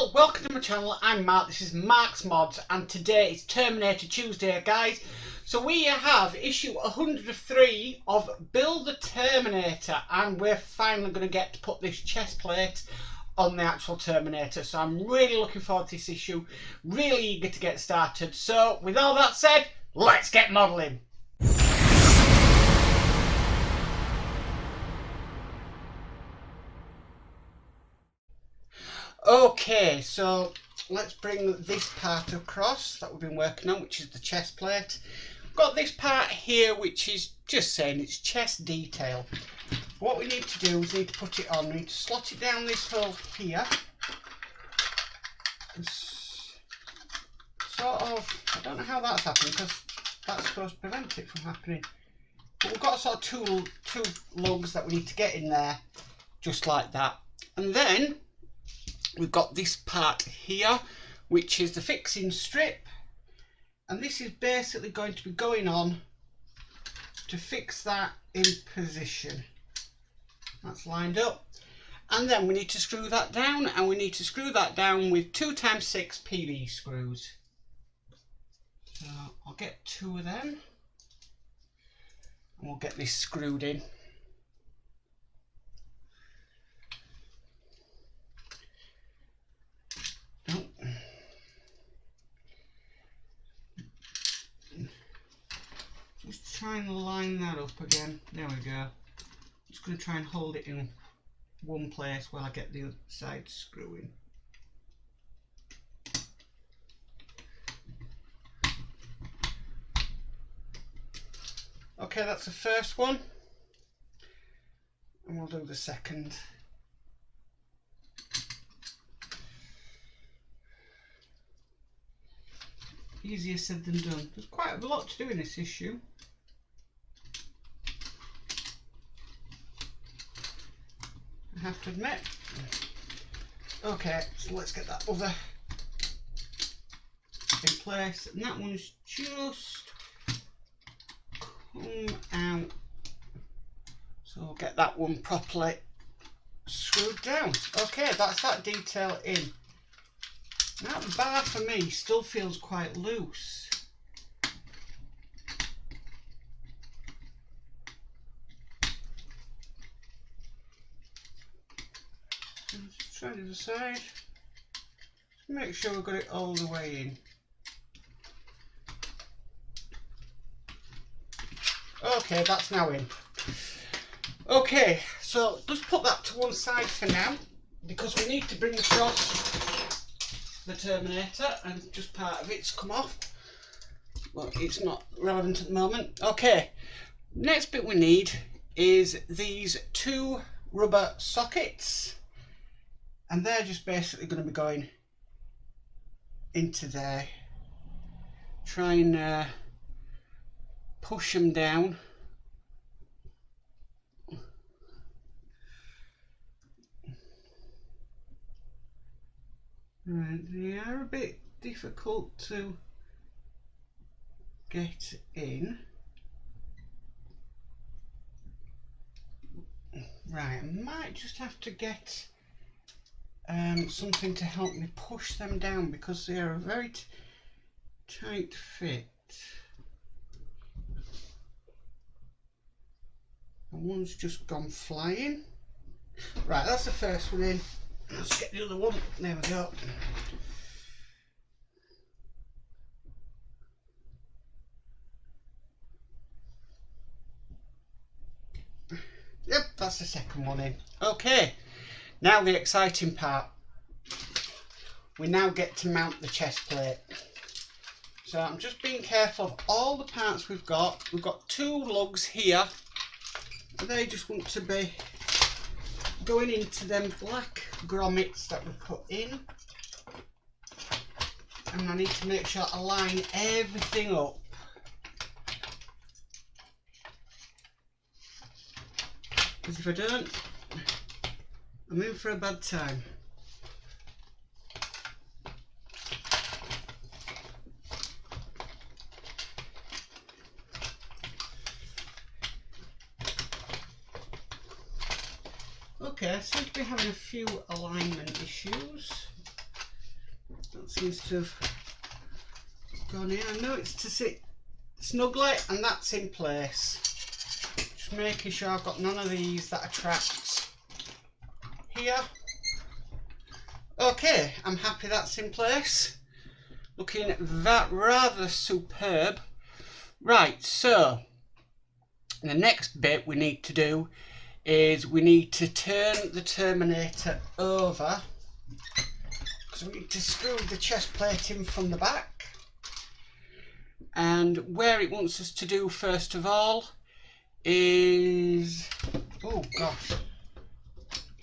Hello, welcome to my channel. I'm Mark, this is Mark's Mods, and today is Terminator Tuesday, guys. So we have issue 103 of Build the Terminator, and we're finally going to get to put this chest plate on the actual Terminator. So I'm really looking forward to this issue, really eager to get started. So with all that said, let's get modelling. Okay, so let's bring this part across that we've been working on, which is the chest plate. We've got this part here, which is just saying it's chest detail. What we need to do is we need to put it on. We need to slot it down this hole here. Sort of, I don't know how that's happening because that's supposed to prevent it from happening. But we've got sort of two lugs that we need to get in there, just like that. And then we've got this part here, which is the fixing strip, and this is basically going to be going on to fix that in position. That's lined up, and then we need to screw that down, and we need to screw that down with 2x6 PV screws. So I'll get 2 of them, and we'll get this screwed in. Just try and line that up again. There we go. Just going to try and hold it in one place while I get the other side screwing. Okay, that's the first one, and we'll do the second. Easier said than done. There's quite a lot to do in this issue. I have to admit. Okay, so let's get that other in place. And that one's just come out. So we'll get that one properly screwed down. Okay, that's that detail in. That bar for me still feels quite loose. Let's try the other side. Just make sure we've got it all the way in. Okay, that's now in. Okay, so just put that to one side for now, because we need to bring across the Terminator, and just part of it's come off. Well, it's not relevant at the moment. Okay, next bit we need is these 2 rubber sockets, and they're just basically going to be going into there. Try and push them down. Right, they are a bit difficult to get in. Right, I might just have to get something to help me push them down, because they are a very tight fit. And one's just gone flying. Right, that's the first one in. Let's get the other one. There we go. Yep, that's the second one in. Okay, now the exciting part. We now get to mount the chest plate. So I'm just being careful of all the parts we've got. We've got 2 lugs here. They just want to be going into them black grommets that we put in, and I need to make sure I line everything up. Because if I don't, I'm in for a bad time. Okay, I seem to be having a few alignment issues. seems to have gone in. I know it's to sit snugly, and that's in place. Just making sure I've got none of these that attract here. Okay, I'm happy that's in place. Looking that rather superb. Right, so the next bit we need to do is we need to turn the Terminator over, because we need to screw the chest plate in from the back. And where it wants us to do first of all is, oh gosh,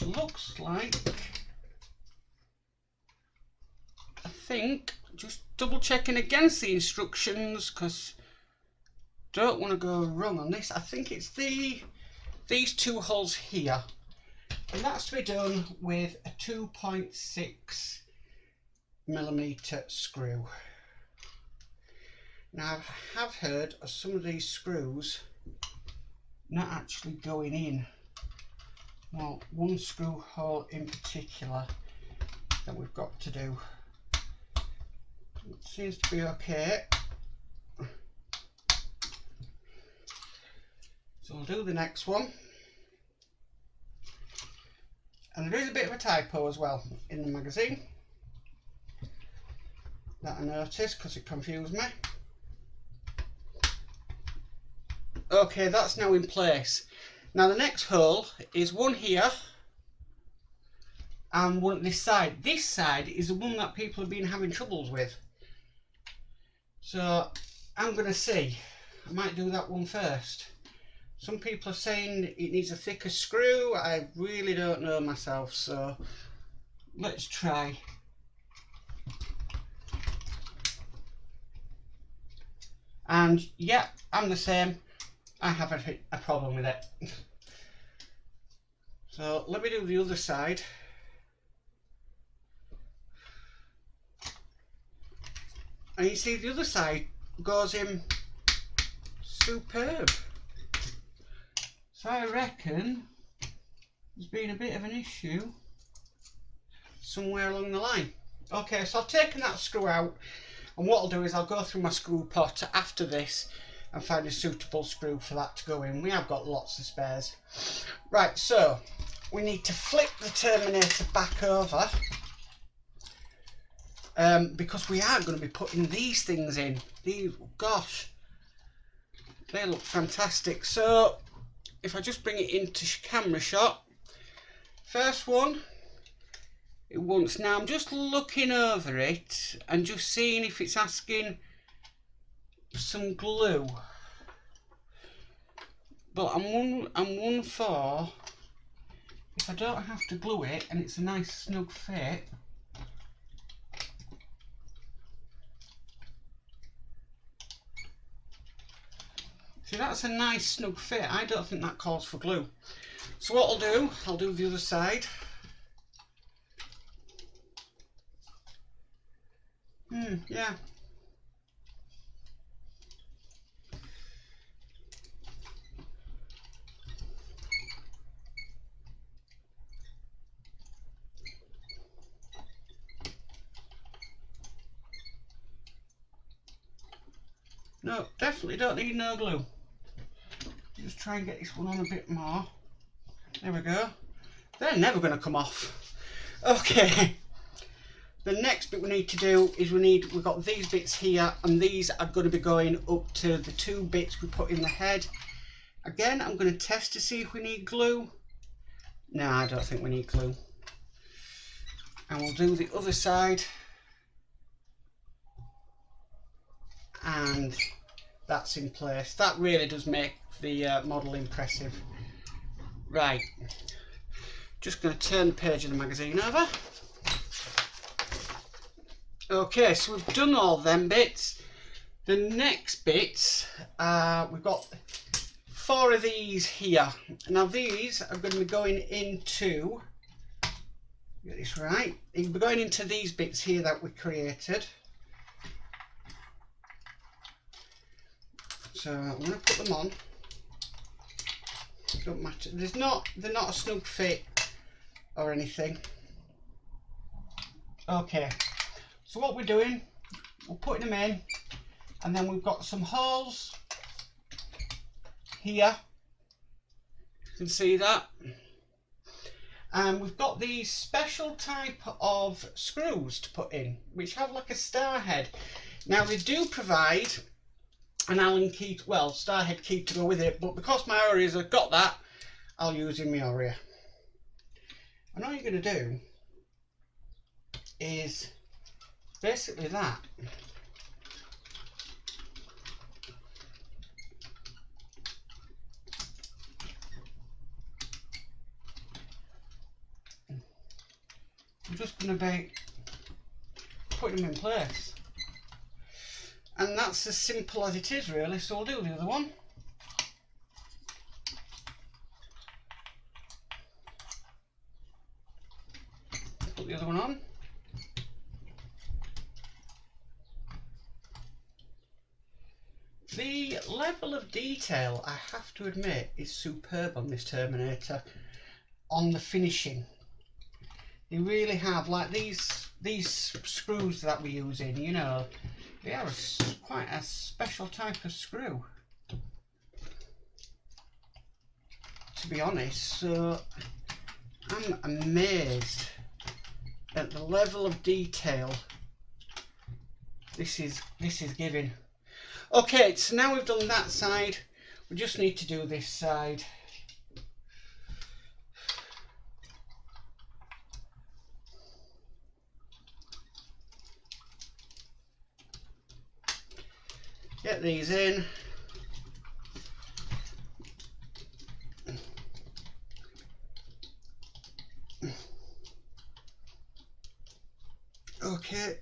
looks like, I think, just double checking against the instructions because don't want to go wrong on this. I think it's these two holes here, and that's to be done with a 2.6mm screw. Now I have heard of some of these screws not actually going in. Well, one screw hole in particular that we've got to do. It seems to be okay. So we'll do the next one. And there is a bit of a typo as well in the magazine that I noticed because it confused me. Okay, that's now in place. Now the next hole is one here and one at this side. This side is the one that people have been having troubles with. So I'm going to see. I might do that one first. Some people are saying it needs a thicker screw. I really don't know myself, so let's try. And yeah, I'm the same. I have a problem with it. So let me do the other side. And you see the other side goes in superb. So I reckon there's been a bit of an issue somewhere along the line. Okay, so I've taken that screw out, and what I'll do is I'll go through my screw pot after this and find a suitable screw for that to go in. We have got lots of spares. Right, so we need to flip the Terminator back over because we are going to be putting these things in. These, gosh, they look fantastic. So if I just bring it into camera shot, first one, it wants, now I'm just looking over it and just seeing if it's asking some glue, but I'm one for if I don't have to glue it and it's a nice snug fit. See, that's a nice snug fit. I don't think that calls for glue. So what I'll do the other side. Yeah. No, definitely don't need no glue. Just try and get this one on a bit more. There we go. They're never going to come off. Okay. The next bit we need to do is we've got these bits here, and these are going to be going up to the two bits we put in the head. Again, I'm going to test to see if we need glue. No, I don't think we need glue. And we'll do the other side. And that's in place. That really does make the model impressive. Right, just going to turn the page of the magazine over. Okay, so we've done all them bits. The next bits, we've got 4 of these here. Now these are going to be going into, get this right, they'll be going into these bits here that we created. So I'm going to put them on. Don't matter. They're not a snug fit or anything. Okay. So what we're doing, we're putting them in, and then we've got some holes here. You can see that. And we've got these special type of screws to put in, which have like a star head. Now they do provide an Allen key, well, star head key to go with it, but because my Orias have got that, I'll use in my Oria. And all you're going to do is basically that. I'm just going to be putting them in place. And that's as simple as it is really, so I'll do the other one. Put the other one on. The level of detail, I have to admit, is superb on this Terminator. On the finishing. They really have, like these screws that we're using, you know, they are quite a special type of screw, to be honest. So I'm amazed at the level of detail this is giving. Okay, so now we've done that side, we just need to do this side. Get these in. Okay.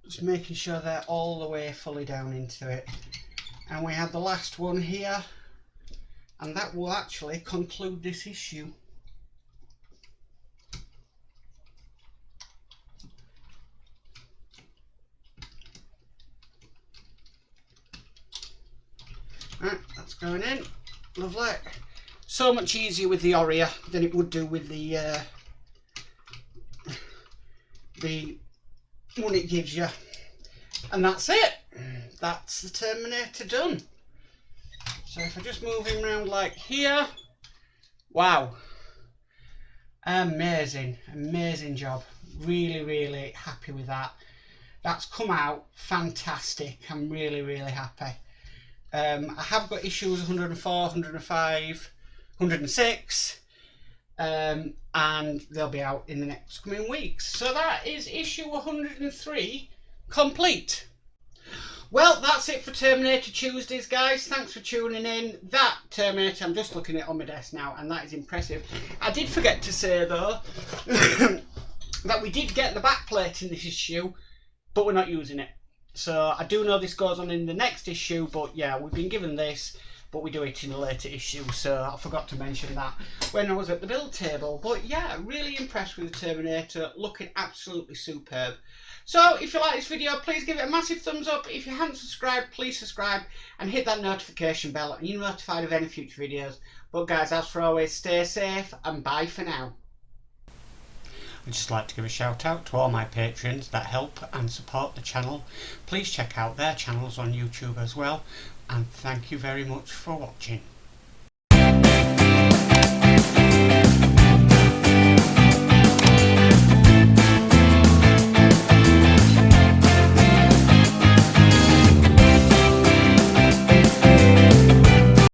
Just making sure they're all the way fully down into it. And we have the last one here. And that will actually conclude this issue. Right, that's going in. Lovely. So much easier with the Oria than it would do with the one it gives you. And that's it. That's the Terminator done. So if I just move him around like here, wow. Amazing, amazing job. Really, really happy with that. That's come out fantastic. I'm really, really happy. I have got issues 104, 105, 106, and they'll be out in the next coming weeks. So that is issue 103 complete. Well, that's it for Terminator Tuesdays, guys. Thanks for tuning in. That Terminator, I'm just looking at it on my desk now, and that is impressive. I did forget to say, though, that we did get the back plate in this issue, but we're not using it. So I do know this goes on in the next issue, but yeah, we've been given this, but we do it in a later issue, so I forgot to mention that when I was at the build table. But yeah, really impressed with the Terminator, looking absolutely superb. So if you like this video, please give it a massive thumbs up. If you haven't subscribed, please subscribe and hit that notification bell and you're notified of any future videos. But guys, as for always, stay safe and bye for now. I'd just like to give a shout out to all my patrons that help and support the channel. Please check out their channels on YouTube as well, and thank you very much for watching.